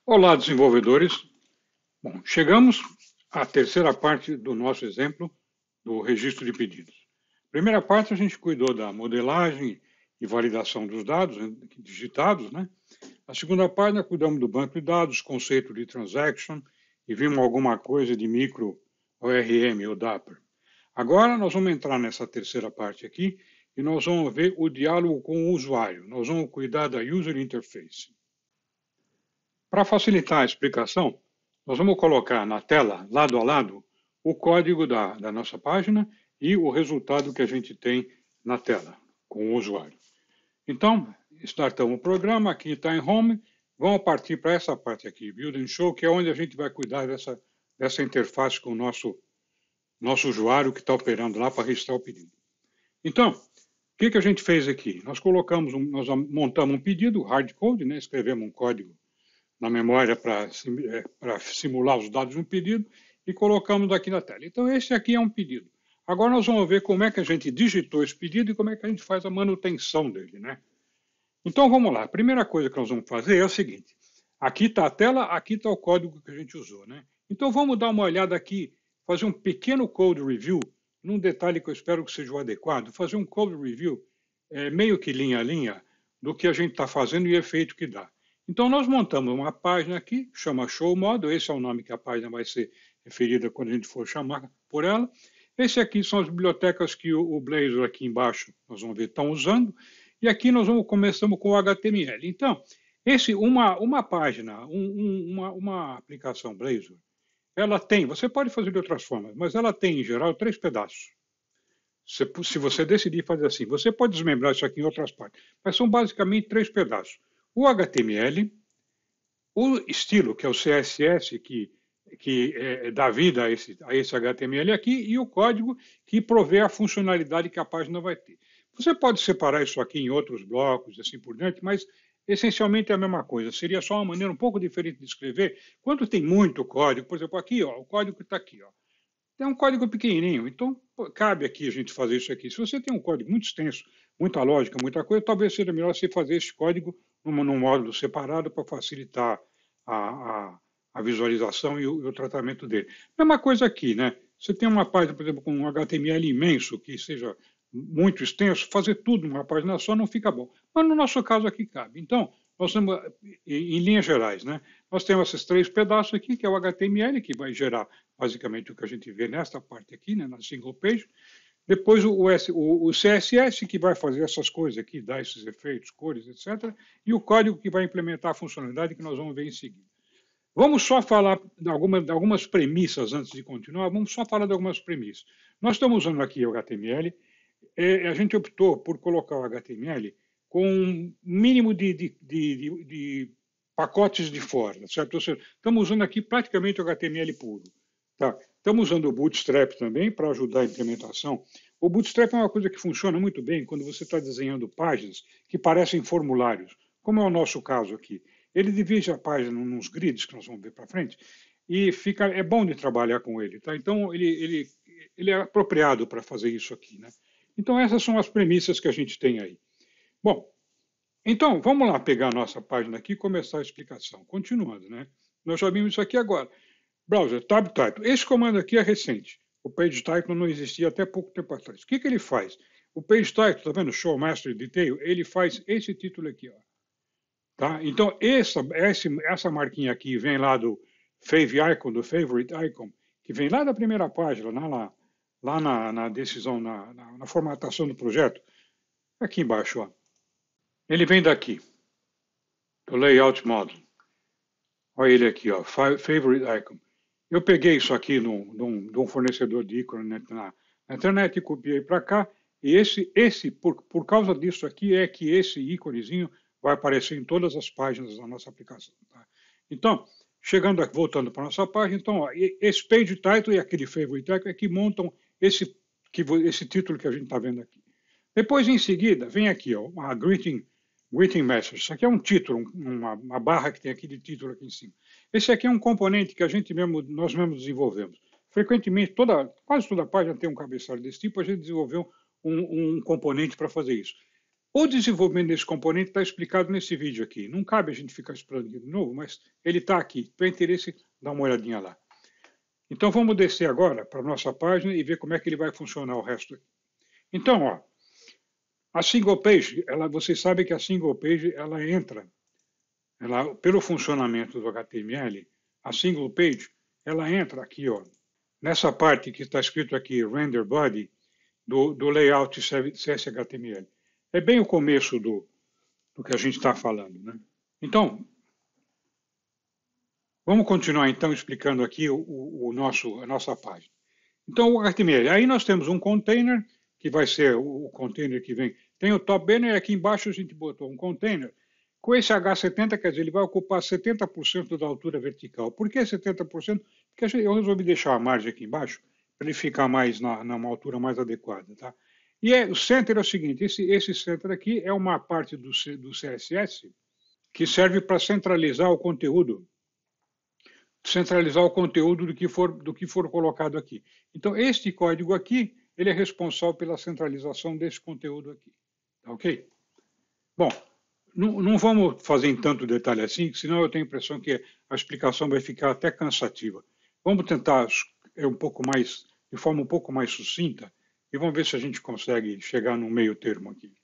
Olá, desenvolvedores. Bom, chegamos à terceira parte do nosso exemplo do registro de pedidos. Primeira parte, a gente cuidou da modelagem e validação dos dados digitados, né? A segunda parte, nós cuidamos do banco de dados, conceito de transaction e vimos alguma coisa de micro ORM ou Dapper. Agora, nós vamos entrar nessa terceira parte aqui e nós vamos ver o diálogo com o usuário. Nós vamos cuidar da user interface. Para facilitar a explicação, nós vamos colocar na tela, lado a lado, o código da nossa página e o resultado que a gente tem na tela, com o usuário. Então, startamos o programa, aqui está em Home, vamos partir para essa parte aqui, Build and Show, que é onde a gente vai cuidar dessa interface com o nosso usuário que está operando lá para registrar o pedido. Então, o que a gente fez aqui? Nós montamos um pedido, hardcode, né? Escrevemos um código na memória para simular os dados de um pedido e colocamos aqui na tela. Então, esse aqui é um pedido. Agora nós vamos ver como é que a gente digitou esse pedido e como é que a gente faz a manutenção dele, né? Então, vamos lá. A primeira coisa que nós vamos fazer é o seguinte. Aqui está a tela, aqui está o código que a gente usou, né? Então, vamos dar uma olhada aqui, fazer um pequeno code review, num detalhe que eu espero que seja o adequado, fazer um code review meio que linha a linha do que a gente está fazendo e o efeito que dá. Então, nós montamos uma página aqui, chama Show Model, esse é o nome que a página vai ser referida quando a gente for chamar por ela. Esse aqui são as bibliotecas que o Blazor aqui embaixo, nós vamos ver, estão usando. E aqui nós começamos com o HTML. Então, uma página, uma aplicação Blazor, ela tem, você pode fazer de outras formas, mas ela tem, em geral, 3 pedaços. Se você decidir fazer assim, você pode desmembrar isso aqui em outras partes, mas são basicamente 3 pedaços. O HTML, o estilo, que é o CSS, que dá vida a esse HTML aqui, e o código que provê a funcionalidade que a página vai ter. Você pode separar isso aqui em outros blocos, assim por diante, mas essencialmente é a mesma coisa. Seria só uma maneira um pouco diferente de escrever. Quando tem muito código, por exemplo, aqui, ó, o código que está aqui, ó, é um código pequenininho, então cabe aqui a gente fazer isso aqui. Se você tem um código muito extenso, muita lógica, muita coisa, talvez seja melhor você fazer esse código num módulo separado para facilitar a visualização e o tratamento dele. Mesma coisa aqui, né? Você tem uma página, por exemplo, com um HTML imenso, que seja muito extenso, fazer tudo numa página só não fica bom. Mas no nosso caso aqui cabe. Então, nós temos, em linhas gerais, né? Nós temos esses 3 pedaços aqui, que é o HTML, que vai gerar basicamente o que a gente vê nesta parte aqui, né, na single page. Depois o CSS, que vai fazer essas coisas aqui, dar esses efeitos, cores, etc. E o código que vai implementar a funcionalidade que nós vamos ver em seguida. Vamos só falar de algumas premissas antes de continuar. Vamos só falar de algumas premissas. Nós estamos usando aqui o HTML. A gente optou por colocar o HTML com um mínimo de pacotes de fora, certo? Ou seja, estamos usando aqui praticamente o HTML puro. Tá? Estamos usando o Bootstrap também para ajudar a implementação. O Bootstrap é uma coisa que funciona muito bem quando você está desenhando páginas que parecem formulários, como é o nosso caso aqui. Ele divide a página nos grids, que nós vamos ver para frente, e é bom de trabalhar com ele. Tá? Então, ele é apropriado para fazer isso aqui. Né? Então, essas são as premissas que a gente tem aí. Bom, então, vamos lá pegar a nossa página aqui e começar a explicação. Continuando, né? Nós já vimos isso aqui agora. Browser, tab title. Esse comando aqui é recente. O page title não existia até pouco tempo atrás. O que ele faz? O page title, está vendo? Show Master Detail, ele faz esse título aqui. Ó. Tá? Então, essa marquinha aqui vem lá do Fave Icon, do Favorite Icon, que vem lá da primeira página, lá na decisão, na formatação do projeto. Aqui embaixo, ó. Ele vem daqui, do Layout Model. Olha ele aqui, ó, Favorite Icon. Eu peguei isso aqui de um fornecedor de ícone na internet e copiei para cá. E por causa disso aqui, é que esse íconezinho vai aparecer em todas as páginas da nossa aplicação. Tá? Então, voltando para a nossa página, então, ó, esse page title e aquele favorite icon é que montam esse título que a gente está vendo aqui. Depois, em seguida, vem aqui, ó, uma greeting message. Isso aqui é um título, uma barra que tem aqui de título aqui em cima. Esse aqui é um componente que nós mesmos desenvolvemos. Frequentemente, quase toda página tem um cabeçalho desse tipo, a gente desenvolveu um componente para fazer isso. O desenvolvimento desse componente está explicado nesse vídeo aqui. Não cabe a gente ficar explicando de novo, mas ele está aqui. Para interesse, dá uma olhadinha lá. Então vamos descer agora para a nossa página e ver como é que ele vai funcionar o resto aqui. Então, ó, a single page, vocês sabem que a single page ela entra, pelo funcionamento do HTML, a single page ela entra aqui, ó, nessa parte que está escrito aqui, render body, do layout CSHTML. É bem o começo do que a gente está falando, né? Então, vamos continuar então explicando aqui a nossa página. Então, o HTML. Aí nós temos um container, que vai ser o container que vem. Tem o top banner, aqui embaixo a gente botou um container. Com esse H70, quer dizer, ele vai ocupar 70% da altura vertical. Por que 70%? Porque eu resolvi deixar a margem aqui embaixo, para ele ficar mais numa altura mais adequada. Tá? E o center é o seguinte, esse center aqui é uma parte do CSS que serve para centralizar o conteúdo do que for colocado aqui. Então, este código aqui, ele é responsável pela centralização desse conteúdo aqui. Tá ok? Bom, não vamos fazer em tanto detalhe assim, senão eu tenho a impressão que a explicação vai ficar até cansativa. Vamos tentar de forma um pouco mais sucinta e vamos ver se a gente consegue chegar no meio termo aqui.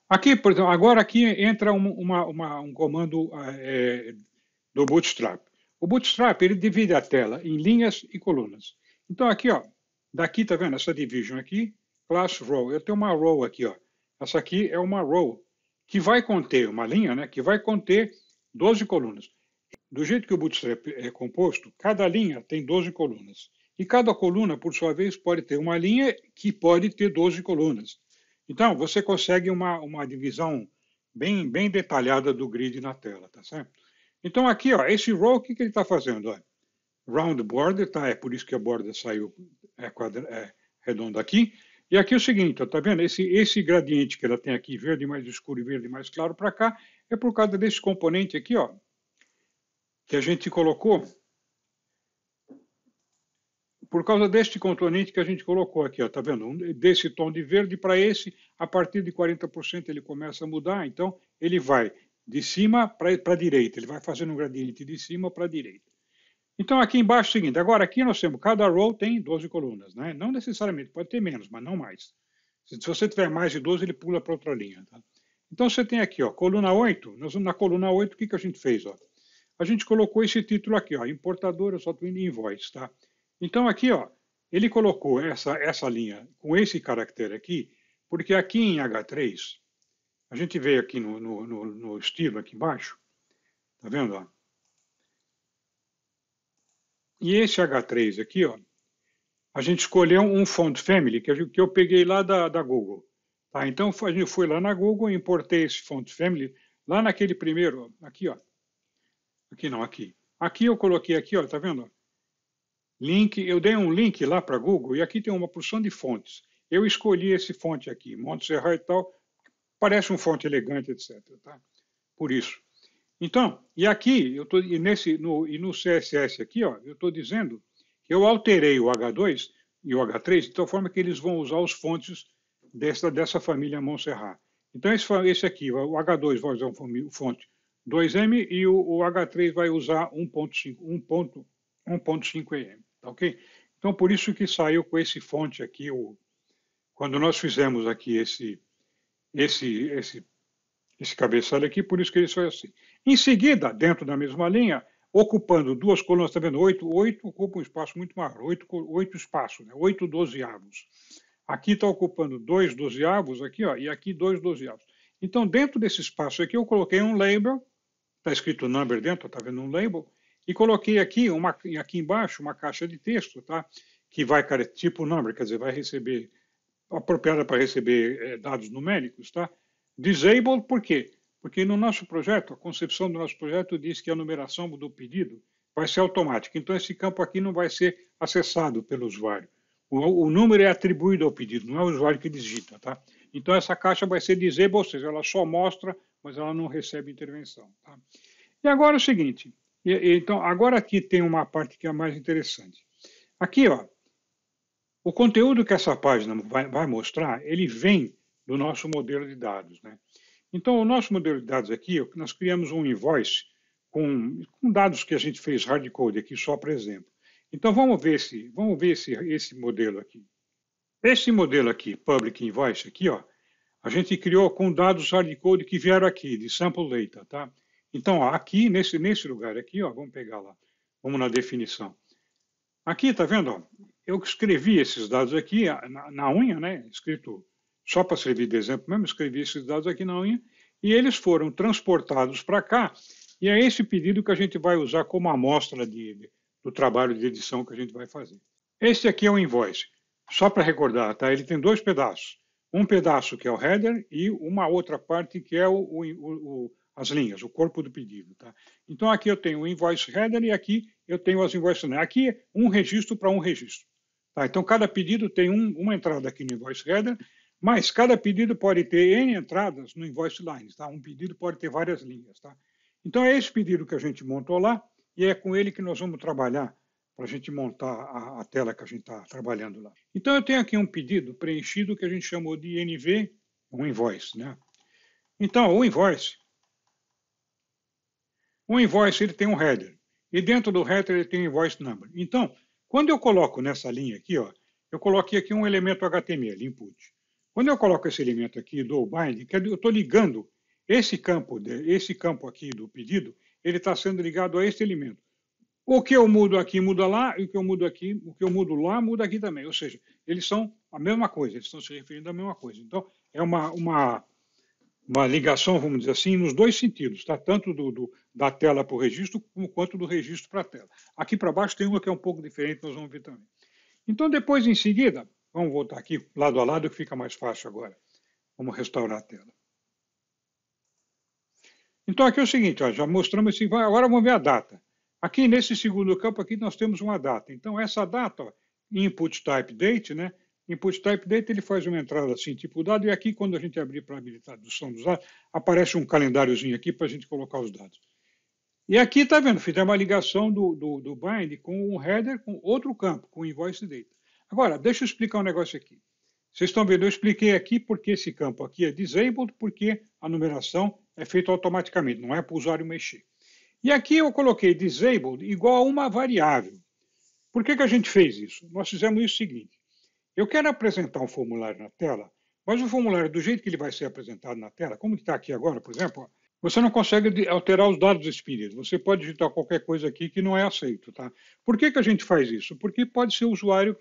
Aqui, por exemplo, agora aqui entra um comando do Bootstrap. O Bootstrap ele divide a tela em linhas e colunas. Então aqui, ó, daqui tá vendo essa division aqui, class row. Eu tenho uma row aqui, ó. Essa aqui é uma row que vai conter uma linha, né? Que vai conter 12 colunas. Do jeito que o Bootstrap é composto, cada linha tem 12 colunas. E cada coluna, por sua vez, pode ter uma linha que pode ter 12 colunas. Então, você consegue uma divisão bem detalhada do grid na tela, tá certo? Então, aqui, ó, esse row, o que ele está fazendo? Ó? Round border, tá? É por isso que a borda saiu redonda aqui. E aqui é o seguinte, ó, tá vendo? Esse gradiente que ela tem aqui, verde mais escuro e verde mais claro para cá, é por causa desse componente aqui, ó, que a gente colocou. Por causa deste componente que a gente colocou aqui, ó, tá vendo? Desse tom de verde para esse, a partir de 40% ele começa a mudar, então ele vai de cima para a direita, ele vai fazendo um gradiente de cima para a direita. Então aqui embaixo é o seguinte, agora aqui nós temos, cada row tem 12 colunas, né? Não necessariamente, pode ter menos, mas não mais. Se você tiver mais de 12, ele pula para outra linha. Tá? Então você tem aqui, ó, coluna 8, na coluna 8 o que a gente fez? Ó? A gente colocou esse título aqui, ó, importadora, só indo invoice, tá? Então aqui, ó, ele colocou essa linha com esse caractere aqui, porque aqui em H3, a gente veio aqui no estilo aqui embaixo, tá vendo? Ó? E esse H3 aqui, ó, a gente escolheu um font family que eu peguei lá da Google. Tá? Então a gente foi lá na Google, importei esse font family lá naquele primeiro, aqui, ó. Aqui não, aqui. Aqui eu coloquei aqui, ó, tá vendo? Link, eu dei um link lá para Google e aqui tem uma porção de fontes. Eu escolhi esse fonte aqui, Montserrat e tal, parece um fonte elegante, etc. Tá? Por isso. Então, e aqui, no CSS aqui, ó, eu estou dizendo que eu alterei o H2 e o H3 de tal forma que eles vão usar os fontes dessa família Montserrat. Então, esse aqui, o H2 vai usar o fonte 2M e o H3 vai usar 1.5M. Tá ok? Então, por isso que saiu com esse fonte aqui, quando nós fizemos aqui esse cabeçalho aqui, por isso que ele foi assim. Em seguida, dentro da mesma linha, ocupando duas colunas, está vendo? 8 ocupa um espaço muito maior, 8 espaços, né? 8 dozeavos. Aqui está ocupando 2 dozeavos, aqui, ó, e aqui 2 dozeavos. Então, dentro desse espaço aqui, eu coloquei um label, está escrito number dentro, está vendo um label, e coloquei aqui embaixo uma caixa de texto, tá? Que vai, tipo number, quer dizer, vai receber, apropriada para receber dados numéricos, tá? Disable, por quê? Porque no nosso projeto, a concepção do nosso projeto diz que a numeração do pedido vai ser automática. Então, esse campo aqui não vai ser acessado pelo usuário. O número é atribuído ao pedido, não é o usuário que digita, tá? Então, essa caixa vai ser disable, ou seja, ela só mostra, mas ela não recebe intervenção, tá? E agora é o seguinte, então, agora aqui tem uma parte que é mais interessante. Aqui, ó, o conteúdo que essa página vai mostrar, ele vem do nosso modelo de dados, né? Então, o nosso modelo de dados aqui, nós criamos um invoice com dados que a gente fez hardcode aqui, só para exemplo. Então, vamos ver esse modelo aqui. Esse modelo aqui, Public Invoice, aqui, ó, a gente criou com dados hardcode que vieram aqui, de sample data, tá? Então, ó, aqui, nesse lugar aqui, ó, vamos pegar lá, vamos na definição. Aqui, tá vendo? Ó, eu escrevi esses dados aqui na unha, né? Escrito só para servir de exemplo mesmo, escrevi esses dados aqui na unha, e eles foram transportados para cá, e é esse pedido que a gente vai usar como amostra do trabalho de edição que a gente vai fazer. Esse aqui é o invoice. Só para recordar, tá? Ele tem dois pedaços. Um pedaço que é o header e uma outra parte que é as linhas, o corpo do pedido. Tá? Então aqui eu tenho o invoice header e aqui eu tenho as invoice lines. Aqui é um registro para um registro. Tá? Então cada pedido tem uma entrada aqui no invoice header, mas cada pedido pode ter N entradas no invoice lines. Tá? Um pedido pode ter várias linhas. Tá? Então é esse pedido que a gente montou lá e é com ele que nós vamos trabalhar para a gente montar a tela que a gente está trabalhando lá. Então, eu tenho aqui um pedido preenchido que a gente chamou de NV, um invoice, né? Então, o invoice ele tem um header, e dentro do header ele tem um invoice number. Então, quando eu coloco nessa linha aqui, ó, eu coloquei aqui um elemento HTML, input. Quando eu coloco esse elemento aqui do bind, eu estou ligando esse campo aqui do pedido, ele está sendo ligado a esse elemento. O que eu mudo aqui muda lá, e o que eu mudo aqui, o que eu mudo lá muda aqui também. Ou seja, eles são a mesma coisa, eles estão se referindo à mesma coisa. Então, é uma ligação, vamos dizer assim, nos dois sentidos, tá? Tanto da tela para o registro, quanto do registro para a tela. Aqui para baixo tem uma que é um pouco diferente, nós vamos ver também. Então, depois, em seguida, vamos voltar aqui lado a lado, que fica mais fácil agora. Vamos restaurar a tela. Então, aqui é o seguinte, ó, já mostramos esse. Agora vamos ver a data. Aqui nesse segundo campo aqui nós temos uma data. Então essa data, ó, input type date, né? Input type date ele faz uma entrada assim, tipo dado, e aqui quando a gente abrir para habilitar a tradução dos dados, aparece um calendáriozinho aqui para a gente colocar os dados. E aqui, está vendo, fizemos uma ligação do bind com um header com outro campo, com invoice data. Agora, deixa eu explicar um negócio aqui. Vocês estão vendo, eu expliquei aqui porque esse campo aqui é disabled, porque a numeração é feita automaticamente, não é para o usuário mexer. E aqui eu coloquei disabled igual a uma variável. Por que a gente fez isso? Nós fizemos isso seguinte. Eu quero apresentar um formulário na tela, mas o formulário, do jeito que ele vai ser apresentado na tela, como está aqui agora, por exemplo, você não consegue alterar os dados desse pedido. Você pode digitar qualquer coisa aqui que não é aceito. Tá? Por que a gente faz isso? Porque pode ser o usuário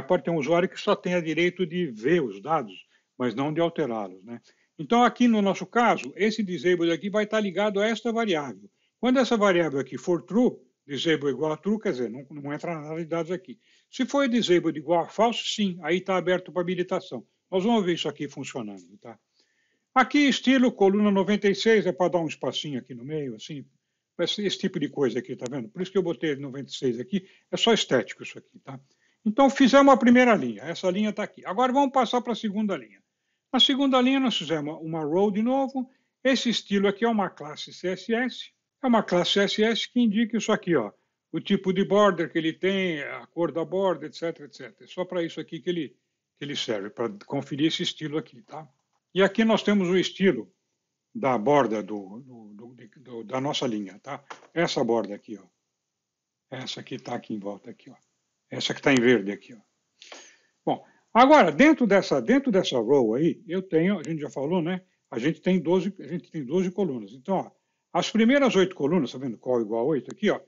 pode ter um usuário que só tenha direito de ver os dados, mas não de alterá-los. Né? Então, aqui no nosso caso, esse disable aqui vai estar ligado a esta variável. Quando essa variável aqui for true, disable igual a true, quer dizer, não entra nada de dados aqui. Se for disable igual a false, sim, aí está aberto para habilitação. Nós vamos ver isso aqui funcionando. Tá? Aqui, estilo coluna 96, é para dar um espacinho aqui no meio, assim, esse tipo de coisa aqui, tá vendo? Por isso que eu botei 96 aqui, é só estético isso aqui, tá? Então, fizemos a primeira linha, essa linha está aqui. Agora vamos passar para a segunda linha. Na segunda linha, nós fizemos uma row de novo. Esse estilo aqui é uma classe CSS. É uma classe CSS que indica isso aqui, ó. O tipo de border que ele tem, a cor da border, etc, etc. É só para isso aqui que ele serve, para conferir esse estilo aqui, tá? E aqui nós temos o estilo da borda da nossa linha, tá? Essa borda aqui, ó. Essa que está aqui em volta, aqui, ó. Essa que está em verde aqui, ó. Bom, agora, dentro dessa row aí, a gente já falou, né? A gente tem 12 colunas. Então, ó, as primeiras 8 colunas, tá vendo qual igual a 8 aqui, ó,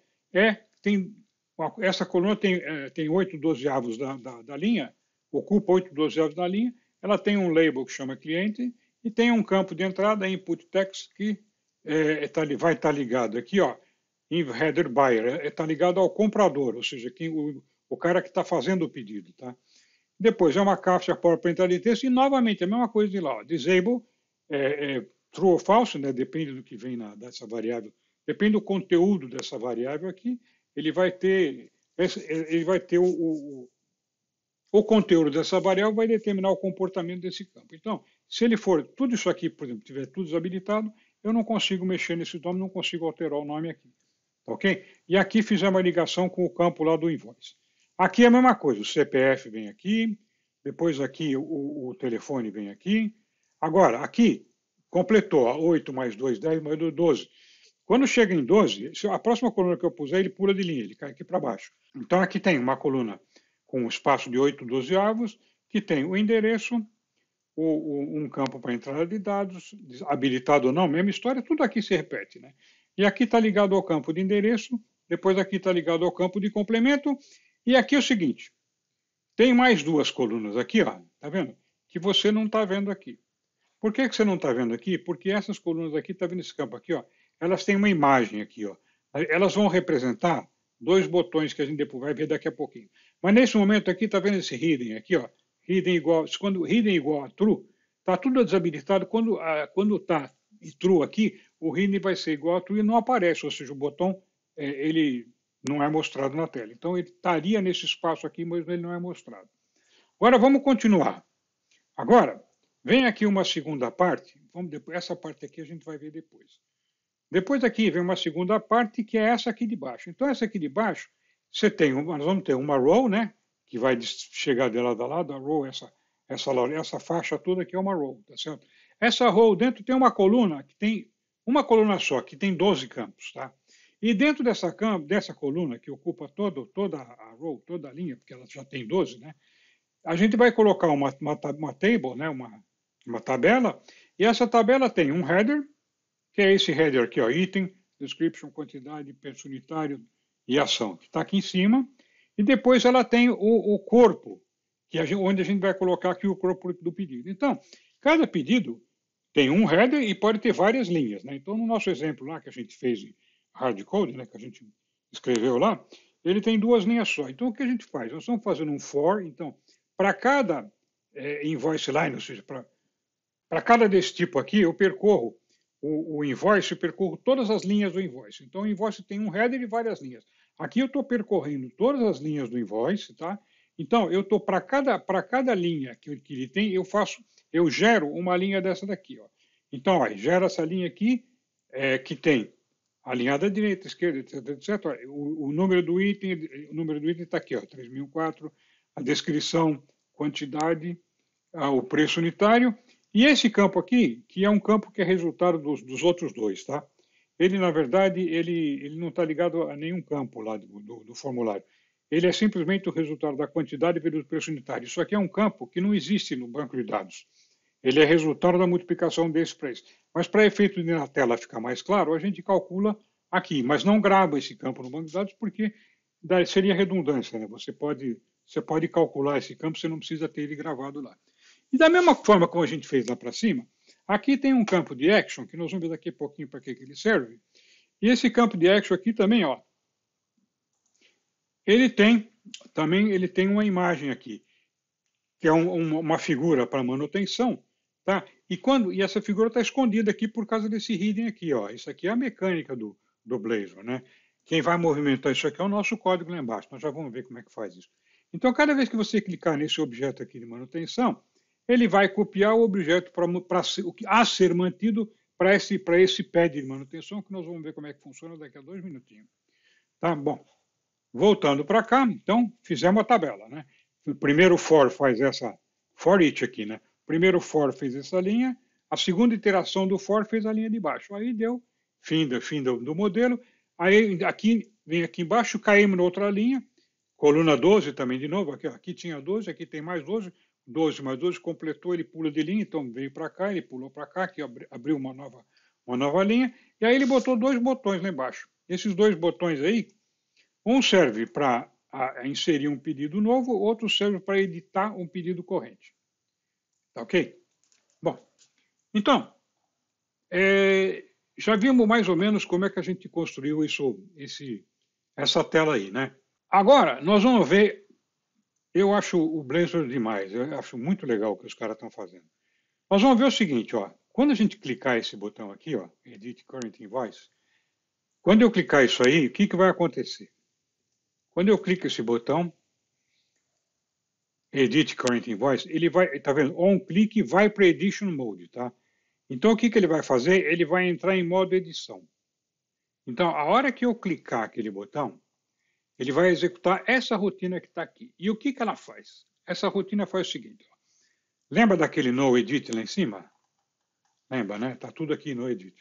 essa coluna tem 8 dozeavos da linha, ocupa 8 dozeavos da linha, ela tem um label que chama cliente e tem um campo de entrada, input text, que vai estar ligado aqui, ó, em header buyer, está ligado ao comprador, ou seja, o cara que está fazendo o pedido, tá? Depois é uma caixa para entrada de texto e novamente a mesma coisa de lá, ó, disable, true ou false, né? Depende do que vem dessa variável, depende do conteúdo dessa variável aqui, ele vai ter o conteúdo dessa variável vai determinar o comportamento desse campo. Então, se ele for tudo isso aqui, por exemplo, tiver tudo desabilitado, eu não consigo mexer nesse nome, não consigo alterar o nome aqui. Ok? E aqui fizemos uma ligação com o campo lá do invoice. Aqui é a mesma coisa, o CPF vem aqui, depois aqui o telefone vem aqui. Agora, aqui, completou, 8 mais 2, 10 mais 2, 12. Quando chega em 12, a próxima coluna que eu puser, ele pula de linha, ele cai aqui para baixo. Então, aqui tem uma coluna com um espaço de 8 dozeavos, que tem o endereço, um campo para entrada de dados, habilitado ou não, mesma história, tudo aqui se repete, né? E aqui está ligado ao campo de endereço, depois aqui está ligado ao campo de complemento, e aqui é o seguinte, tem mais duas colunas aqui, ó, tá vendo? Que você não está vendo aqui. Por que você não está vendo aqui? Porque essas colunas aqui, está vendo esse campo aqui, ó? Elas têm uma imagem aqui, ó. Elas vão representar dois botões que a gente depois vai ver daqui a pouquinho. Mas nesse momento aqui, está vendo esse hidden aqui, ó? Hidden igual a true, está tudo desabilitado. Quando está true aqui, o hidden vai ser igual a true e não aparece, ou seja, o botão ele não é mostrado na tela. Então ele estaria nesse espaço aqui, mas ele não é mostrado. Agora vamos continuar. Agora, vem aqui uma segunda parte. Essa parte aqui a gente vai ver depois. Depois aqui vem uma segunda parte, que é essa aqui de baixo. Então, essa aqui de baixo, nós vamos ter uma row, né? Que vai chegar de lado a lado. A row, essa faixa toda aqui é uma row, tá certo? Essa row dentro tem uma coluna, que tem uma coluna só, que tem 12 campos, tá? E dentro dessa coluna, que ocupa toda a row, toda a linha, porque ela já tem 12, né? A gente vai colocar uma table, né? Uma tabela, e essa tabela tem um header, que é esse header aqui, ó, item, description, quantidade, preço unitário e ação, que está aqui em cima. E depois ela tem o corpo, onde a gente vai colocar aqui o corpo do pedido. Então, cada pedido tem um header e pode ter várias linhas, né? Então, no nosso exemplo lá que a gente fez em hardcode, né, que a gente escreveu lá, ele tem duas linhas só. Então, o que a gente faz? Nós estamos fazendo um for. Então, para cada invoice line, ou seja, para cada desse tipo aqui, eu percorro o invoice, eu percorro todas as linhas do invoice. Então, o invoice tem um header e várias linhas. Aqui eu estou percorrendo todas as linhas do invoice, tá? Então, eu estou para cada linha que ele tem, eu gero uma linha dessa daqui, ó. Então, ó, gera essa linha aqui, que tem alinhada à direita, esquerda, etc, etc. O número do item está aqui, ó, 3004, a descrição, quantidade, o preço unitário. E esse campo aqui, que é um campo que é resultado dos outros dois, tá? Ele, na verdade, ele não está ligado a nenhum campo lá do formulário. Ele é simplesmente o resultado da quantidade vezes o preço unitário. Isso aqui é um campo que não existe no banco de dados. Ele é resultado da multiplicação desse preço. Mas para efeito de na tela ficar mais claro, a gente calcula aqui, mas não grava esse campo no banco de dados porque seria redundância, né? Você pode calcular esse campo, você não precisa ter ele gravado lá. E da mesma forma como a gente fez lá para cima, aqui tem um campo de action, que nós vamos ver daqui a pouquinho para que ele serve. E esse campo de action aqui também, ó, ele tem uma imagem aqui, que é uma figura para manutenção, tá? E essa figura está escondida aqui por causa desse hidden aqui, ó. Isso aqui é a mecânica do Blazor, né? Quem vai movimentar isso aqui é o nosso código lá embaixo. Nós já vamos ver como é que faz isso. Então, cada vez que você clicar nesse objeto aqui de manutenção, ele vai copiar o objeto a ser mantido para esse pad de manutenção, que nós vamos ver como é que funciona daqui a 2 minutinhos. Tá bom. Voltando para cá, então, fizemos a tabela, né? O primeiro for faz essa for each aqui, né? O primeiro for fez essa linha, a segunda iteração do for fez a linha de baixo. Aí deu fim do modelo. Aí vem aqui embaixo, caímos na outra linha, coluna 12 também de novo, aqui tinha 12, aqui tem mais 12, 12 mais 12 completou, ele pula de linha, então veio para cá, ele pulou para cá, aqui abriu uma nova linha, e aí ele botou dois botões lá embaixo. Esses dois botões aí, um serve para inserir um pedido novo, outro serve para editar um pedido corrente. Tá ok? Bom, então, já vimos mais ou menos como é que a gente construiu essa tela aí, né? Agora, nós vamos ver, eu acho o Blazor demais, eu acho muito legal o que os caras estão fazendo. Nós vamos ver o seguinte, ó, quando a gente clicar esse botão aqui, ó, Edit Current Invoice, quando eu clicar isso aí, o que vai acontecer? Quando eu clico esse botão, Edit Current Invoice, ele vai, tá vendo? On click vai para Edition Mode, tá? Então o que ele vai fazer? Ele vai entrar em modo edição. Então, a hora que eu clicar aquele botão, ele vai executar essa rotina que está aqui. E o que ela faz? Essa rotina faz o seguinte. Ó. Lembra daquele no edit lá em cima? Lembra, né? Está tudo aqui no edit.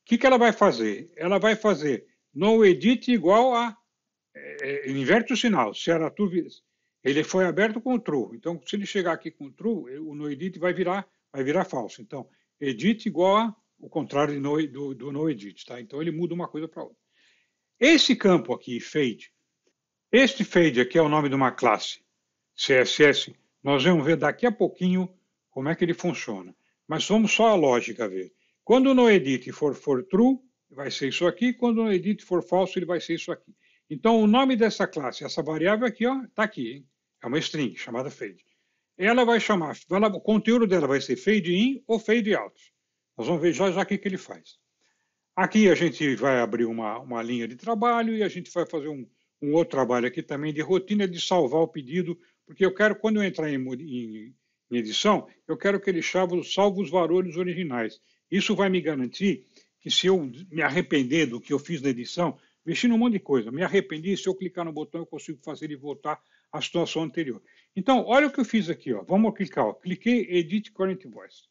O que ela vai fazer? Ela vai fazer no edit igual a... inverte o sinal. Se era true, ele foi aberto com true. Então, se ele chegar aqui com true, o no edit vai virar falso. Então, edit igual a o contrário do no edit. Tá? Então, ele muda uma coisa para outra. Esse campo aqui, fade, este fade aqui é o nome de uma classe CSS. Nós vamos ver daqui a pouquinho como é que ele funciona. Mas vamos só a lógica ver. Quando o noEdit for true, vai ser isso aqui. Quando o noEdit for falso, ele vai ser isso aqui. Então, o nome dessa classe, essa variável aqui, está aqui. Hein? É uma string chamada fade. Ela vai chamar, o conteúdo dela vai ser fade in ou fade out. Nós vamos ver já o que ele faz. Aqui a gente vai abrir uma linha de trabalho e a gente vai fazer um outro trabalho aqui também de rotina de salvar o pedido, porque eu quero, quando eu entrar em edição, eu quero que ele salve os valores originais. Isso vai me garantir que se eu me arrepender do que eu fiz na edição, mexi num monte de coisa, me arrependi, se eu clicar no botão eu consigo fazer ele voltar à situação anterior. Então, olha o que eu fiz aqui. Ó. Vamos clicar. Ó. Cliquei Edit Current Voice.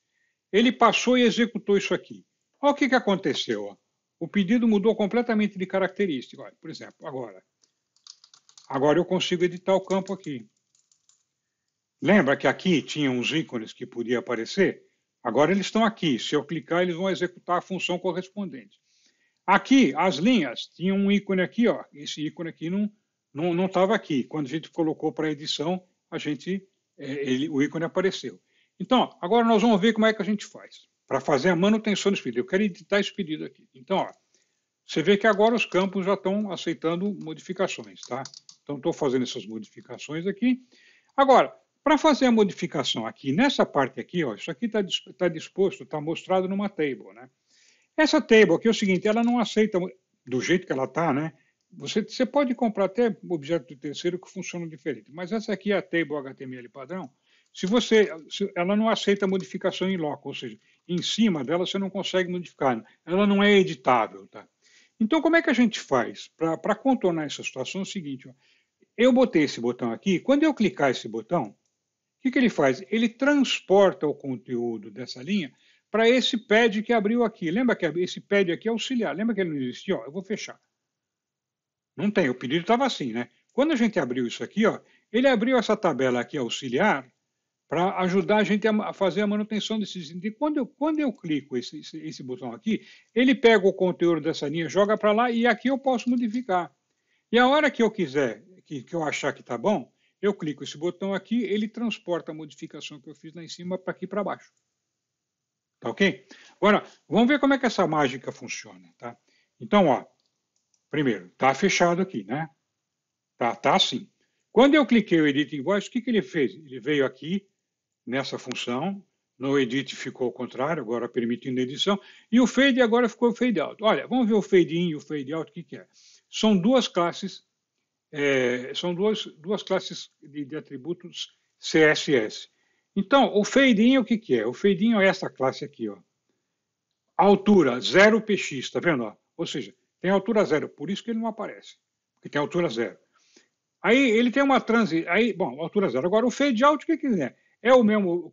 Ele passou e executou isso aqui. Olha o que aconteceu. Ó. O pedido mudou completamente de característica. Olha, por exemplo, agora eu consigo editar o campo aqui. Lembra que aqui tinha uns ícones que podia aparecer? Agora eles estão aqui. Se eu clicar, eles vão executar a função correspondente. Aqui, as linhas, tinha um ícone aqui. Ó. Esse ícone aqui não estava aqui. Quando a gente colocou para edição, o ícone apareceu. Então, agora nós vamos ver como é que a gente faz para fazer a manutenção desse pedido. Eu quero editar esse pedido aqui. Então, ó, você vê que agora os campos já estão aceitando modificações, tá? Então, estou fazendo essas modificações aqui. Agora, para fazer a modificação aqui, nessa parte aqui, ó, isso aqui está disposto, está mostrado numa table, né? Essa table aqui é o seguinte, ela não aceita do jeito que ela está, né? Você pode comprar até objeto de terceiro que funcionam diferente, mas essa aqui é a table HTML padrão. Ela não aceita modificação em loco, ou seja, em cima dela você não consegue modificar, ela não é editável, tá? Então, como é que a gente faz? Para contornar essa situação é o seguinte, ó, eu botei esse botão aqui, quando eu clicar esse botão, o que ele faz? Ele transporta o conteúdo dessa linha para esse pad que abriu aqui. Lembra que esse pad aqui é auxiliar, lembra que ele não existia? Ó, eu vou fechar. Não tem, o pedido estava assim, né? Quando a gente abriu isso aqui, ó, ele abriu essa tabela aqui auxiliar para ajudar a gente a fazer a manutenção desses itens. E quando eu clico esse botão aqui, ele pega o conteúdo dessa linha, joga para lá e aqui eu posso modificar. E a hora que eu quiser, que eu achar que está bom, eu clico esse botão aqui, ele transporta a modificação que eu fiz lá em cima para aqui para baixo. Tá ok? Agora, vamos ver como é que essa mágica funciona, tá? Então, ó, primeiro, está fechado aqui, né? Tá assim. Quando eu cliquei o Edit Invoice, o que ele fez? Ele veio aqui, nessa função, no Edit ficou ao contrário, agora permitindo edição, e o Fade agora ficou Fade Out. Olha, vamos ver o Fade In e o Fade Out, o que é? São duas classes, duas classes de atributos CSS. Então, o Fade In o que é? O Fade In é essa classe aqui, ó. Altura 0px, está vendo? Ó? Ou seja, tem altura 0, por isso que ele não aparece, porque tem altura 0. Aí ele tem uma transição, bom, altura 0. Agora o fade out, o que é? É o mesmo,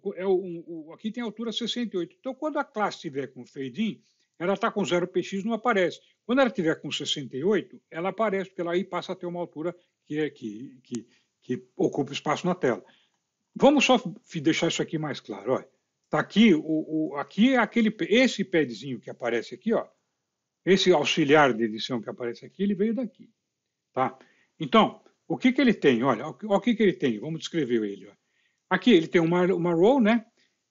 aqui tem altura 68. Então, quando a classe estiver com fade in, ela está com 0px, não aparece. Quando ela estiver com 68, ela aparece, porque ela aí passa a ter uma altura que ocupa espaço na tela. Vamos só deixar isso aqui mais claro. Olha. Tá aqui, aqui é esse padzinho que aparece aqui, ó, esse auxiliar de edição que aparece aqui, ele veio daqui. Tá? Então, o que ele tem? Olha, o que ele tem? Vamos descrever ele. Ó. Aqui ele tem uma row, né?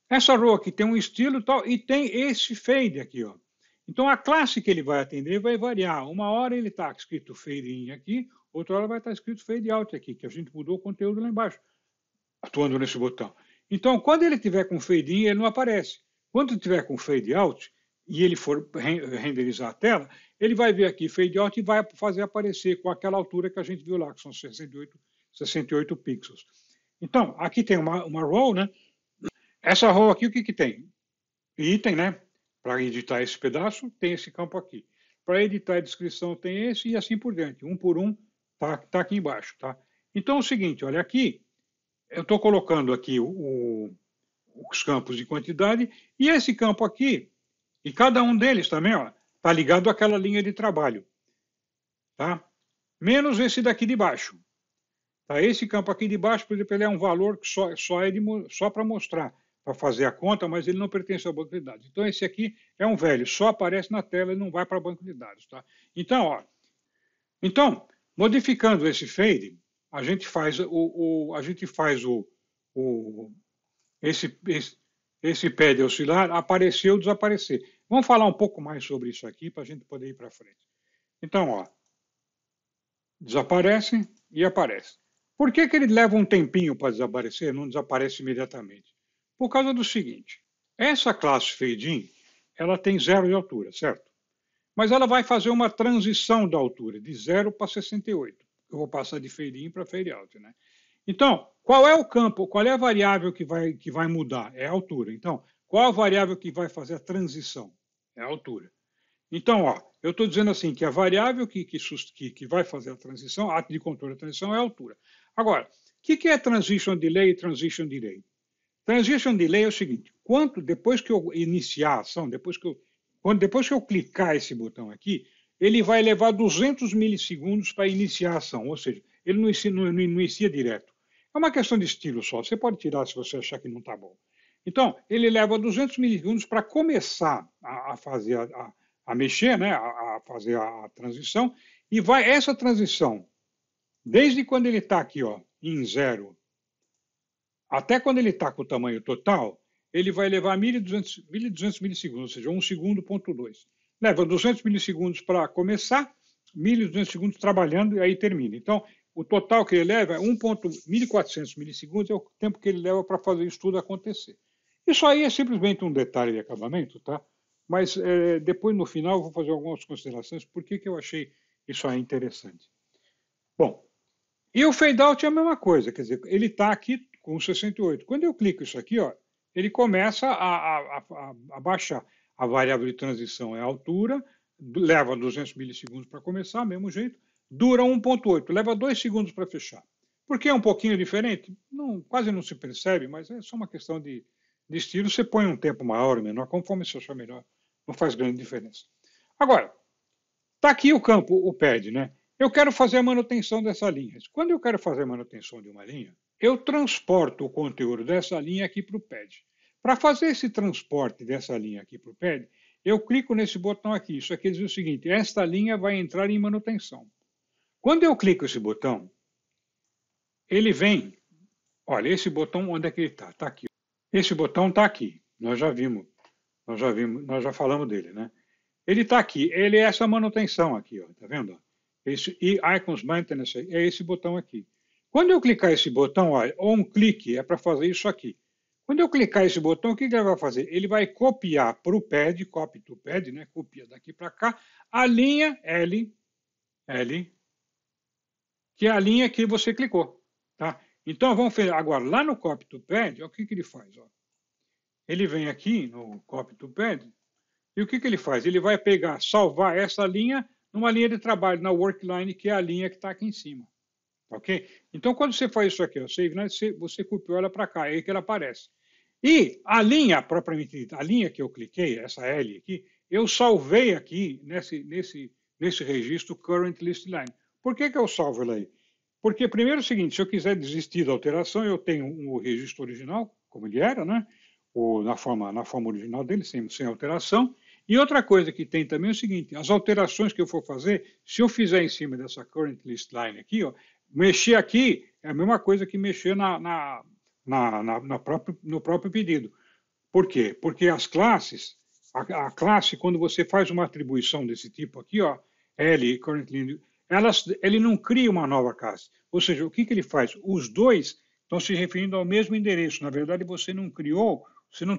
Essa row aqui tem um estilo tal, e tem esse fade aqui. Ó. Então, a classe que ele vai atender vai variar. Uma hora ele está escrito fade in aqui, outra hora vai estar escrito fade out aqui, que a gente mudou o conteúdo lá embaixo, atuando nesse botão. Então, quando ele tiver com fade in, ele não aparece. Quando ele tiver com fade out, e ele for renderizar a tela, ele vai ver aqui fade out e vai fazer aparecer com aquela altura que a gente viu lá, que são 68 pixels. Então, aqui tem uma row, né? Essa row aqui, o que tem? Item, né? Para editar esse pedaço, tem esse campo aqui. Para editar a descrição, tem esse e assim por diante. Um por um, tá aqui embaixo, tá? Então, é o seguinte, olha aqui, eu estou colocando aqui os campos de quantidade, e esse campo aqui, e cada um deles também, está ligado àquela linha de trabalho. Tá? Menos esse daqui de baixo. Tá? Esse campo aqui de baixo, por exemplo, ele é um valor que só para mostrar, para fazer a conta, mas ele não pertence ao banco de dados. Então, esse aqui é um velho, só aparece na tela e não vai para o banco de dados. Tá? Então, modificando esse fade, a gente faz esse pad oscilar aparecer ou desaparecer. Vamos falar um pouco mais sobre isso aqui para a gente poder ir para frente. Então, desaparece e aparece. Por que ele leva um tempinho para desaparecer, não desaparece imediatamente? Por causa do seguinte, essa classe fade-in, ela tem 0 de altura, certo? Mas ela vai fazer uma transição da altura, de 0 para 68. Eu vou passar de fade-in para fade-out, né? Então, qual é o campo, qual é a variável que vai mudar? É a altura. Então, qual a variável que vai fazer a transição? É a altura. Então, eu estou dizendo assim, que a variável que vai fazer a transição, ato de controle da transição, é a altura. Agora, o que é transition delay e transition delay? Transition delay é o seguinte, depois que eu iniciar a ação, depois que eu clicar esse botão aqui, ele vai levar 200 milissegundos para iniciar a ação, ou seja, ele não inicia direto. É uma questão de estilo só, você pode tirar se você achar que não está bom. Então, ele leva 200 milissegundos para começar a fazer a mexer, né, a fazer a transição, e essa transição, desde quando ele está aqui em 0, até quando ele está com o tamanho total, ele vai levar 1.200 milissegundos, ou seja, 1 segundo, ponto 2. Leva 200 milissegundos para começar, 1.200 segundos trabalhando e aí termina. Então, o total que ele leva é 1.400 milissegundos, é o tempo que ele leva para fazer isso tudo acontecer. Isso aí é simplesmente um detalhe de acabamento, tá? Mas depois, no final, eu vou fazer algumas considerações por que eu achei isso aí interessante. Bom, e o fade out é a mesma coisa, quer dizer, ele está aqui com 68. Quando eu clico isso aqui, ele começa a baixar. A variável de transição é a altura, leva 200 milissegundos para começar, mesmo jeito, dura 1.8, leva 2 segundos para fechar. Por que é um pouquinho diferente? Quase não se percebe, mas é só uma questão de estilo. Você põe um tempo maior ou menor, conforme você achar melhor, não faz grande diferença. Agora, está aqui o campo, o pad, né? Eu quero fazer a manutenção dessa linha. Quando eu quero fazer a manutenção de uma linha, eu transporto o conteúdo dessa linha aqui para o pad. Para fazer esse transporte dessa linha aqui para o pad, eu clico nesse botão aqui. Isso aqui diz o seguinte, esta linha vai entrar em manutenção. Quando eu clico esse botão, ele vem, olha, esse botão, onde é que ele está? Está aqui. Esse botão está aqui, nós já falamos dele, né? Ele está aqui, ele é essa manutenção aqui, tá vendo? Esse Icons Maintenance é esse botão aqui. Quando eu clicar esse botão, olha, on click é para fazer isso aqui. Quando eu clicar esse botão, o que ele vai fazer? Ele vai copiar para o pad, copy to pad, né? Copia daqui para cá, a linha L, que é a linha que você clicou, tá? Então, vamos ver agora, lá no copy to pad, o que ele faz? Ele vem aqui no copy to pad, e o que ele faz? Ele vai salvar essa linha numa linha de trabalho, na workline, que é a linha que está aqui em cima. Ok? Então, quando você faz isso aqui, você copiou ela para cá, é aí que ela aparece. E a linha, propriamente dita, a linha que eu cliquei, essa L aqui, eu salvei aqui nesse registro Current List Line. Por que eu salvo ela aí? Porque, primeiro, é o seguinte, se eu quiser desistir da alteração, eu tenho o registro original, como ele era, né? Na forma original dele, sem alteração. E outra coisa que tem também é o seguinte, as alterações que eu for fazer, se eu fizer em cima dessa Current List Line aqui, mexer aqui é a mesma coisa que mexer no próprio pedido. Por quê? Porque as classes, a classe, quando você faz uma atribuição desse tipo aqui, L, Current List, ele não cria uma nova classe. Ou seja, o que ele faz? Os dois estão se referindo ao mesmo endereço. Na verdade, você não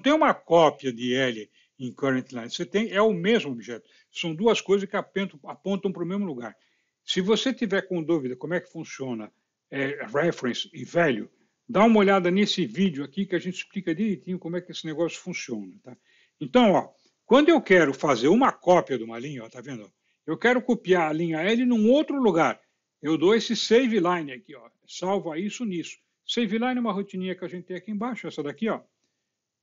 tem uma cópia de L em current line, é o mesmo objeto. São duas coisas que apontam para o mesmo lugar. Se você tiver com dúvida como é que funciona reference e value, dá uma olhada nesse vídeo aqui que a gente explica direitinho como é que esse negócio funciona. Tá? Então, quando eu quero fazer uma cópia de uma linha, tá vendo? Eu quero copiar a linha L num outro lugar. Eu dou esse save line aqui, salva isso nisso. Save line é uma rotininha que a gente tem aqui embaixo, essa daqui, ó.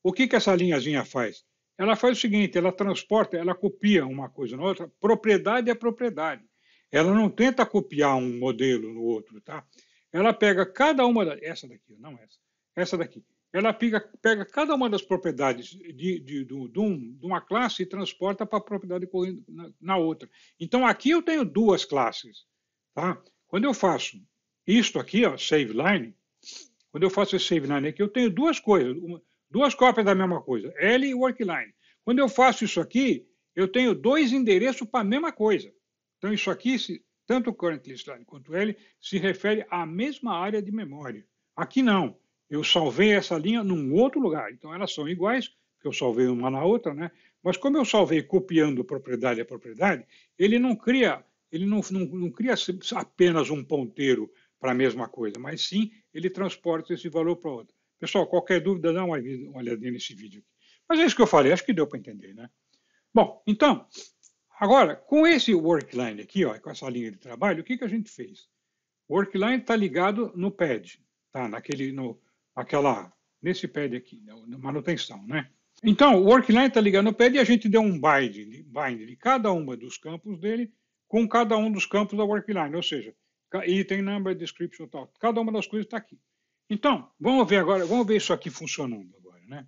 O que que essa linhazinha faz? Ela faz o seguinte, ela transporta, ela copia uma coisa na outra, propriedade é propriedade. Ela não tenta copiar um modelo no outro, tá? Ela pega cada uma essa daqui, não essa daqui. Ela pega cada uma das propriedades de uma classe e transporta para a propriedade na outra. Então aqui eu tenho duas classes, tá? Quando eu faço isto aqui, ó, save line, quando eu faço esse save line aqui, eu tenho duas coisas, duas cópias da mesma coisa, L e workline. Quando eu faço isso aqui, eu tenho dois endereços para a mesma coisa. Então isso aqui, tanto o current list line quanto o L, se refere à mesma área de memória. Aqui não. Eu salvei essa linha num outro lugar. Então elas são iguais, porque eu salvei uma na outra, né? Mas como eu salvei copiando propriedade a propriedade, ele não cria apenas um ponteiro para a mesma coisa, mas sim ele transporta esse valor para outra. Pessoal, qualquer dúvida, dá uma olhadinha nesse vídeo aqui. Mas é isso que eu falei, acho que deu para entender, né? Bom, então, agora, com esse workline aqui, ó, com essa linha de trabalho, o que, que a gente fez? O workline está ligado no pad, tá? Nesse pad aqui, na manutenção, né? Então, o workline está ligado no pad e a gente deu um bind de cada uma dos campos dele com cada um dos campos da workline, ou seja, item, number, description, tal. Cada uma das coisas está aqui. Então, vamos ver isso aqui funcionando agora, né?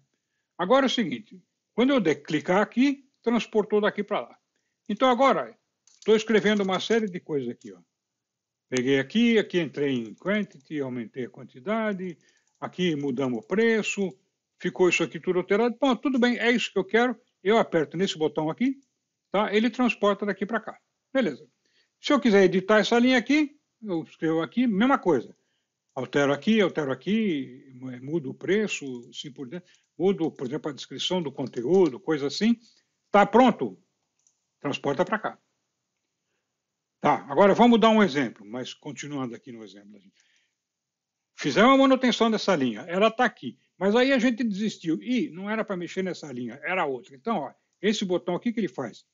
Agora é o seguinte, quando eu clicar aqui, transportou daqui para lá. Então agora, estou escrevendo uma série de coisas aqui, ó. Peguei aqui entrei em quantity, aumentei a quantidade, aqui mudamos o preço, ficou isso aqui tudo alterado. Bom, tudo bem, é isso que eu quero. Eu aperto nesse botão aqui, tá? Ele transporta daqui para cá. Beleza. Se eu quiser editar essa linha aqui, eu escrevo aqui, mesma coisa. Altero aqui, mudo o preço, assim por dentro. Mudo, por exemplo, a descrição do conteúdo, coisa assim. Tá pronto? Transporta para cá. Tá, agora vamos dar um exemplo, mas continuando aqui no exemplo. Fizemos a manutenção dessa linha, ela está aqui, mas aí a gente desistiu. E não era para mexer nessa linha, era outra. Então, ó, esse botão aqui que ele faz?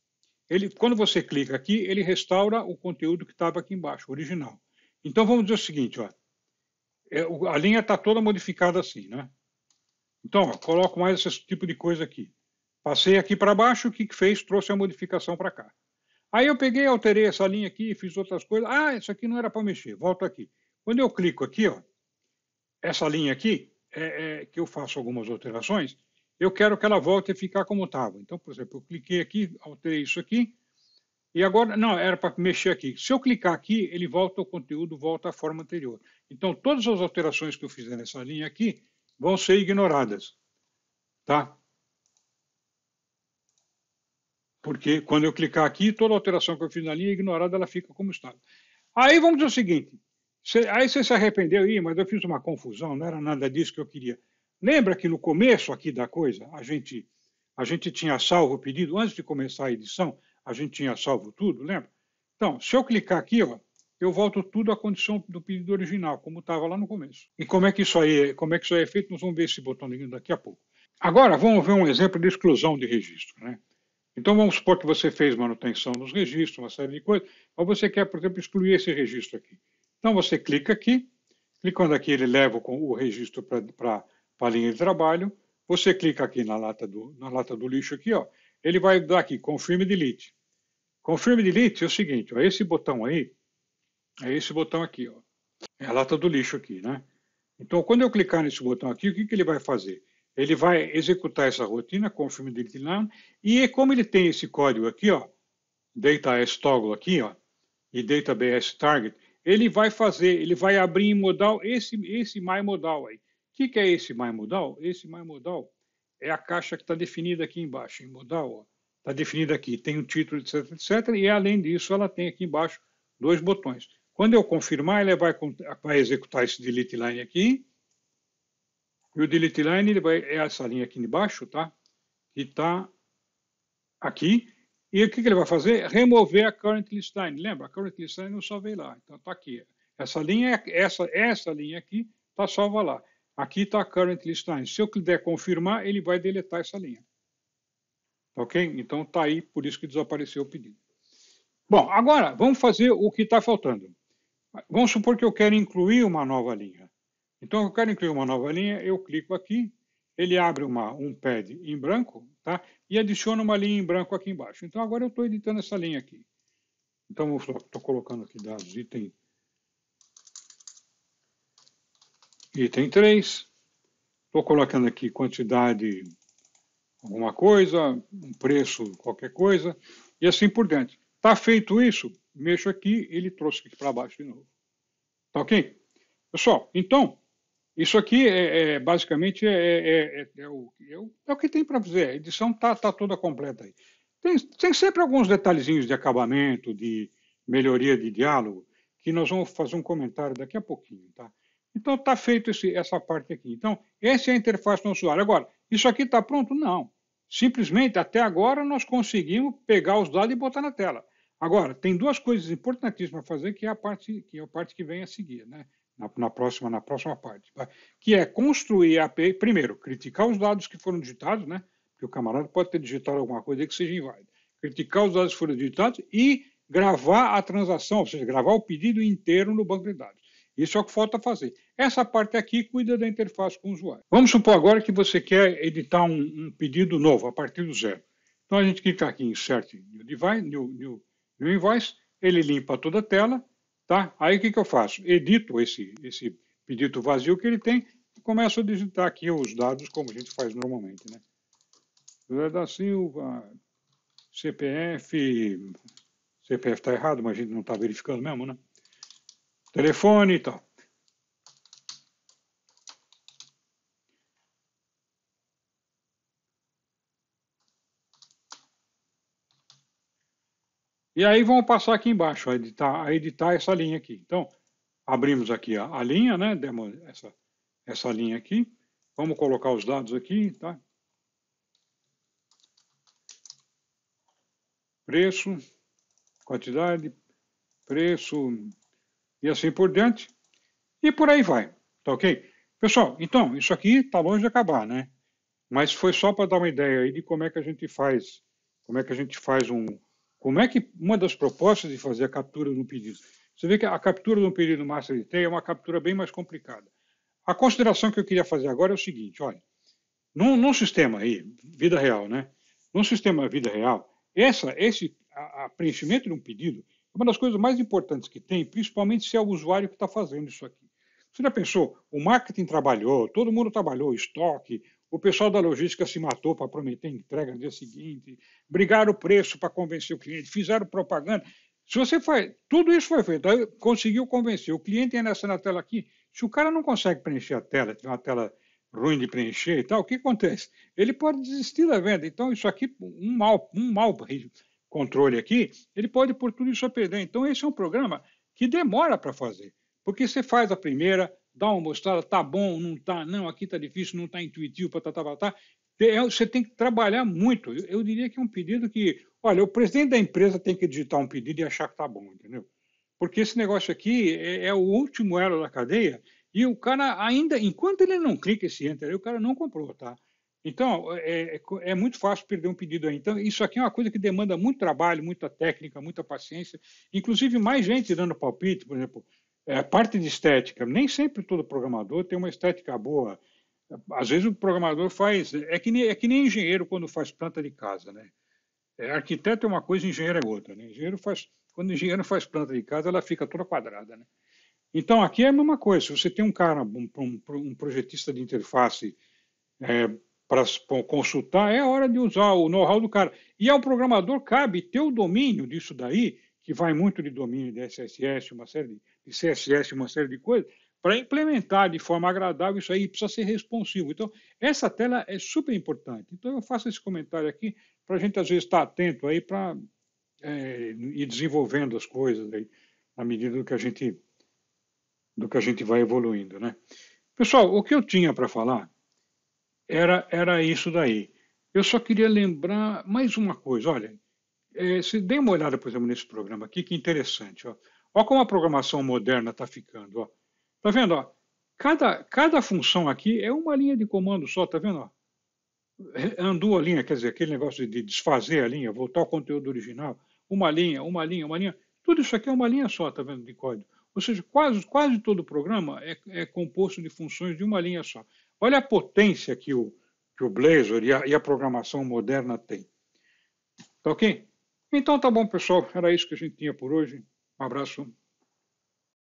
Quando você clica aqui, ele restaura o conteúdo que estava aqui embaixo, original. Então vamos dizer o seguinte, ó, a linha está toda modificada assim, né? Então, ó, coloco mais esse tipo de coisa aqui. Passei aqui para baixo, o que fez? Trouxe a modificação para cá. Aí eu peguei, alterei essa linha aqui, fiz outras coisas. Ah, isso aqui não era para mexer, volto aqui. Quando eu clico aqui, ó, essa linha aqui, que eu faço algumas alterações, eu quero que ela volte a ficar como estava. Então, por exemplo, eu cliquei aqui, alterei isso aqui, e agora, não, era para mexer aqui. Se eu clicar aqui, ele volta o conteúdo, volta à forma anterior. Então, todas as alterações que eu fizer nessa linha aqui vão ser ignoradas, tá? Porque quando eu clicar aqui, toda alteração que eu fiz na linha ignorada, ela fica como estava. Aí vamos dizer o seguinte, aí você se arrependeu, mas eu fiz uma confusão, não era nada disso que eu queria. Lembra que no começo aqui da coisa, a gente tinha salvo o pedido, antes de começar a edição, a gente tinha salvo tudo, lembra? Então, se eu clicar aqui, ó, eu volto tudo à condição do pedido original, como estava lá no começo. E como é que isso aí é feito? Nós vamos ver esse botãozinho daqui a pouco. Agora, vamos ver um exemplo de exclusão de registro, né? Então, vamos supor que você fez manutenção nos registros, uma série de coisas, mas você quer, por exemplo, excluir esse registro aqui. Então, você clica aqui, clicando aqui, ele leva o registro para a linha de trabalho. Você clica aqui na lata do lixo, aqui, ó, ele vai dar aqui, Confirm Delete. Confirm Delete é o seguinte, ó, esse botão aí, é esse botão aqui, ó, é a lata do lixo aqui, né? Então, quando eu clicar nesse botão aqui, o que ele vai fazer? Ele vai executar essa rotina, confirm delete line, e como ele tem esse código aqui, ó, data toggle aqui, ó, e database target, ele vai abrir em modal esse MyModal aí. O que é esse MyModal? Esse MyModal é a caixa que está definida aqui embaixo, em modal, está definida aqui, tem um título, etc, etc, e além disso, ela tem aqui embaixo dois botões. Quando eu confirmar, ele vai executar esse delete line aqui, e o delete line é essa linha aqui embaixo, tá? Que está aqui. E o que ele vai fazer? Remover a current list line. Lembra? A current list line eu salvei lá. Então está aqui. Essa linha aqui está salva lá. Aqui está a current list line. Se eu quiser confirmar, ele vai deletar essa linha. Ok? Então está aí, por isso que desapareceu o pedido. Bom, agora vamos fazer o que está faltando. Vamos supor que eu quero incluir uma nova linha. Então, eu quero incluir uma nova linha, eu clico aqui, ele abre um pad em branco, tá? E adiciona uma linha em branco aqui embaixo. Então, agora eu estou editando essa linha aqui. Então, eu estou colocando aqui dados, item 3. Estou colocando aqui quantidade, alguma coisa, um preço, qualquer coisa, e assim por diante. Está feito isso, mexo aqui, ele trouxe aqui para baixo de novo. Tá ok? Pessoal, então, isso aqui basicamente é o que tem para fazer. A edição tá toda completa aí. Tem sempre alguns detalhezinhos de acabamento, de melhoria de diálogo, que nós vamos fazer um comentário daqui a pouquinho, tá? Então, está feito essa parte aqui. Então, essa é a interface do usuário. Agora, isso aqui está pronto? Não. Simplesmente, até agora, nós conseguimos pegar os dados e botar na tela. Agora, tem duas coisas importantíssimas a fazer, que é a parte que vem a seguir, né? Na próxima parte, tá? Que é construir a API, primeiro, criticar os dados que foram digitados, né? Porque o camarada pode ter digitado alguma coisa que seja inválida. Criticar os dados que foram digitados e gravar a transação, ou seja, gravar o pedido inteiro no banco de dados. Isso é o que falta fazer. Essa parte aqui cuida da interface com o usuário. Vamos supor agora que você quer editar um pedido novo, a partir do zero. Então a gente clica aqui em Insert New Invoice, ele limpa toda a tela, tá? Aí o que eu faço? Edito esse pedido vazio que ele tem e começo a digitar aqui os dados como a gente faz normalmente, né? José da Silva, CPF está errado, mas a gente não está verificando mesmo, né? Telefone e tal. E aí vamos passar aqui embaixo, a editar essa linha aqui. Então, abrimos aqui a linha, né? Demos essa linha aqui. Vamos colocar os dados aqui, tá? Preço, quantidade, preço e assim por diante. E por aí vai, tá ok? Pessoal, então, isso aqui está longe de acabar, né? Mas foi só para dar uma ideia aí de como é que a gente faz, como é que uma das propostas de fazer a captura de um pedido. Você vê que a captura de um pedido master detail é uma captura bem mais complicada. A consideração que eu queria fazer agora é o seguinte, olha, num sistema aí, vida real, né? Num sistema vida real, esse preenchimento de um pedido é uma das coisas mais importantes que tem, principalmente se é o usuário que está fazendo isso aqui. Você já pensou? O marketing trabalhou, todo mundo trabalhou, estoque, o pessoal da logística se matou para prometer entrega no dia seguinte, brigaram o preço para convencer o cliente, fizeram propaganda. Se você faz, tudo isso foi feito, aí conseguiu convencer. O cliente entra nessa na tela aqui, se o cara não consegue preencher a tela, tem uma tela ruim de preencher e tal, o que acontece? Ele pode desistir da venda. Então, isso aqui, um mau controle aqui, ele pode pôr tudo isso a perder. Então, esse é um programa que demora para fazer. Porque você faz a primeira, dá uma mostrada, tá bom, não tá, não, aqui tá difícil, não tá intuitivo, tá. Você tem que trabalhar muito. Eu diria que é um pedido que, olha, o presidente da empresa tem que digitar um pedido e achar que tá bom, entendeu? Porque esse negócio aqui é o último elo da cadeia e o cara ainda, enquanto ele não clica esse enter, o cara não comprou, tá? Então, é muito fácil perder um pedido aí. Então, isso aqui é uma coisa que demanda muito trabalho, muita técnica, muita paciência. Inclusive, mais gente dando palpite, por exemplo, a parte de estética. Nem sempre todo programador tem uma estética boa. Às vezes o programador faz... É que nem engenheiro quando faz planta de casa, né? Arquiteto é uma coisa, engenheiro é outra, né? Quando o engenheiro faz planta de casa, ela fica toda quadrada, né? Então, aqui é a mesma coisa. Se você tem um cara, um projetista de interface para consultar, é hora de usar o know-how do cara. E ao programador cabe ter o domínio disso daí, que vai muito de domínio de SSS, uma série de CSS, uma série de coisas, para implementar de forma agradável isso aí, precisa ser responsivo. Então, essa tela é super importante. Então, eu faço esse comentário aqui para a gente, às vezes, estar atento aí para ir desenvolvendo as coisas aí, à medida do que a gente vai evoluindo, né? Pessoal, o que eu tinha para falar era isso daí. Eu só queria lembrar mais uma coisa. Olha, se dê uma olhada, por exemplo, nesse programa aqui, que interessante. Ó. Olha como a programação moderna está ficando. Ó. Tá vendo? Ó? Cada função aqui é uma linha de comando só, tá vendo? Ó? Andou a linha, quer dizer, aquele negócio de desfazer a linha, voltar ao conteúdo original. Uma linha. Tudo isso aqui é uma linha só, tá vendo, de código. Ou seja, quase todo o programa é composto de funções de uma linha só. Olha a potência que o Blazor e a programação moderna tem. Tá ok? Então tá bom, pessoal. Era isso que a gente tinha por hoje. Um abraço.